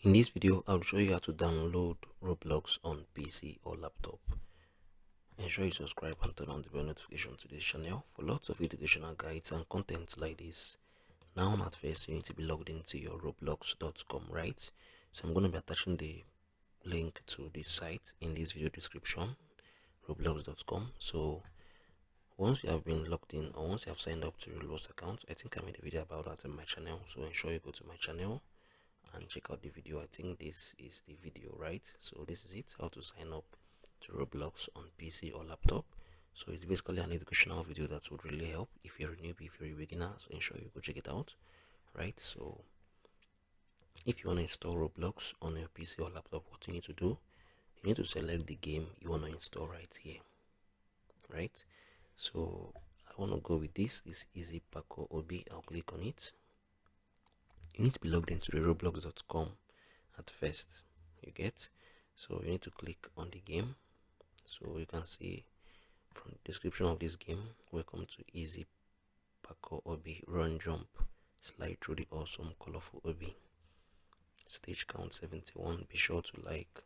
In this video, I'll show you how to download Roblox on PC or laptop. Ensure you subscribe and turn on the bell notification to this channel for lots of educational guides and content like this. Now, at first, you need to be logged into your roblox.com, right? So I'm going to be attaching the link to this site in this video description, roblox.com. So once you have been logged in, or once you have signed up to your Roblox account, I think I made a video about that in my channel. So ensure you go to my channel and check out the video. I think this is the video, right? So this is it, how to sign up to Roblox on PC or laptop. So it's basically an educational video that would really help if you're a newbie, if you're a beginner. So ensure you go check it out, right? So if you want to install Roblox on your PC or laptop, what you need to do, you need to select the game you want to install right here, right? So I want to go with this Easy Paco Obi. I'll click on it. You need to be logged into the roblox.com at first, you get. So you need to click on the game. So you can see from the description of this game, welcome to Easy Paco Obi, run, jump, slide through the awesome colorful Obi, stage count 71. Be sure to like.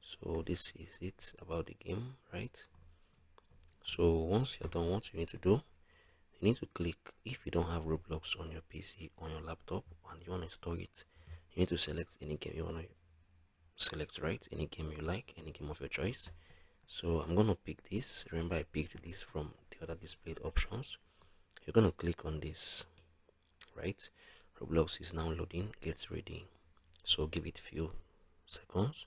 So this is it about the game, right? So once you're done, what you need to do, you need to click, if you don't have Roblox on your PC, on your laptop, and you want to install it, you need to select any game you want to select, right? Any game you like, any game of your choice. So I'm going to pick this. Remember, I picked this from the other displayed options. You're going to click on this, right? Roblox is now loading, get ready. So give it a few seconds.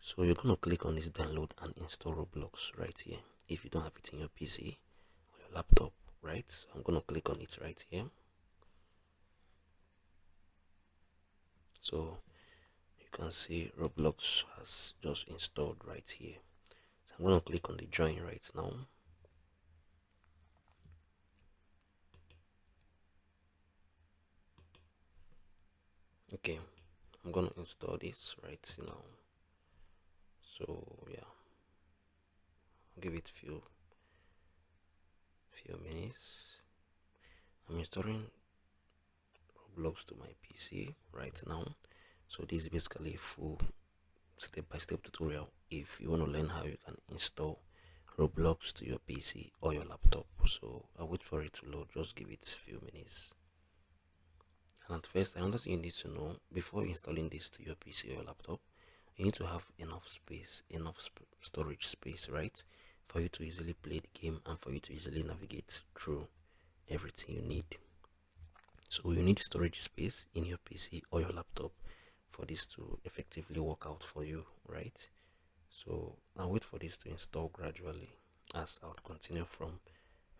So you're going to click on this download and install Roblox right here if you don't have it in your PC or your laptop, right? So I'm going to click on it right here. So you can see Roblox has just installed right here. So I'm going to click on the join right now. Okay, I'm going to install this right now. So yeah, I'll give it few minutes. I'm installing Roblox to my PC right now. So this is basically a full step-by-step tutorial if you want to learn how you can install Roblox to your PC or your laptop. So I'll wait for it to load. Just give it a few minutes. And at first, another thing you need to know before installing this to your PC or your laptop, you need to have enough space, enough storage space, right, for you to easily play the game and for you to easily navigate through everything you need. So you need storage space in your PC or your laptop for this to effectively work out for you, right? So I'll wait for this to install gradually as I'll continue from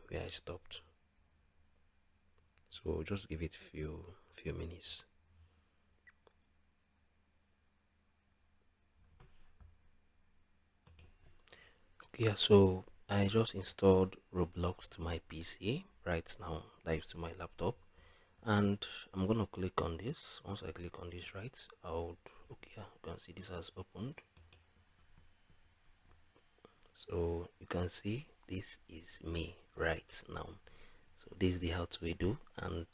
where I stopped. So just give it a few minutes. Okay, yeah, so I just installed Roblox to my PC right now, live to my laptop, and I'm gonna click on this. Once I click on this, right, okay, yeah, you can see this has opened. So you can see this is me right now. So this is the how to do, and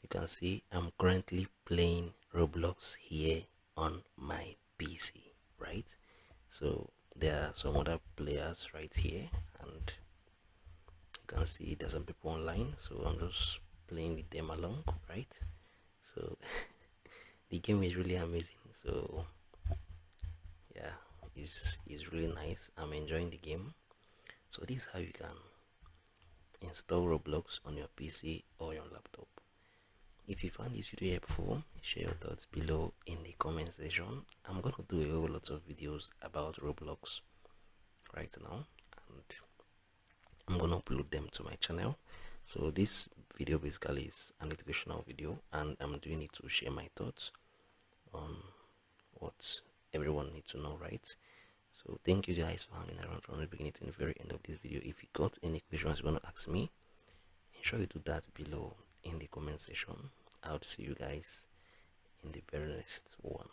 you can see I'm currently playing Roblox here on my PC, right? So there are some other players right here, and you can see there's some people online, so I'm just playing with them along, right? So the game is really amazing. So yeah, it's really nice. I'm enjoying the game. So this is how you can install Roblox on your PC or your laptop. If you found this video helpful, share your thoughts below in the comment section. I'm gonna do a whole lot of videos about Roblox right now, and I'm gonna upload them to my channel. So this video basically is an educational video, and I'm doing it to share my thoughts on what everyone needs to know, right? So thank you guys for hanging around from the beginning to the very end of this video. If you got any questions you want to ask me, ensure you do that below in the comment section. I'll see you guys in the very next one.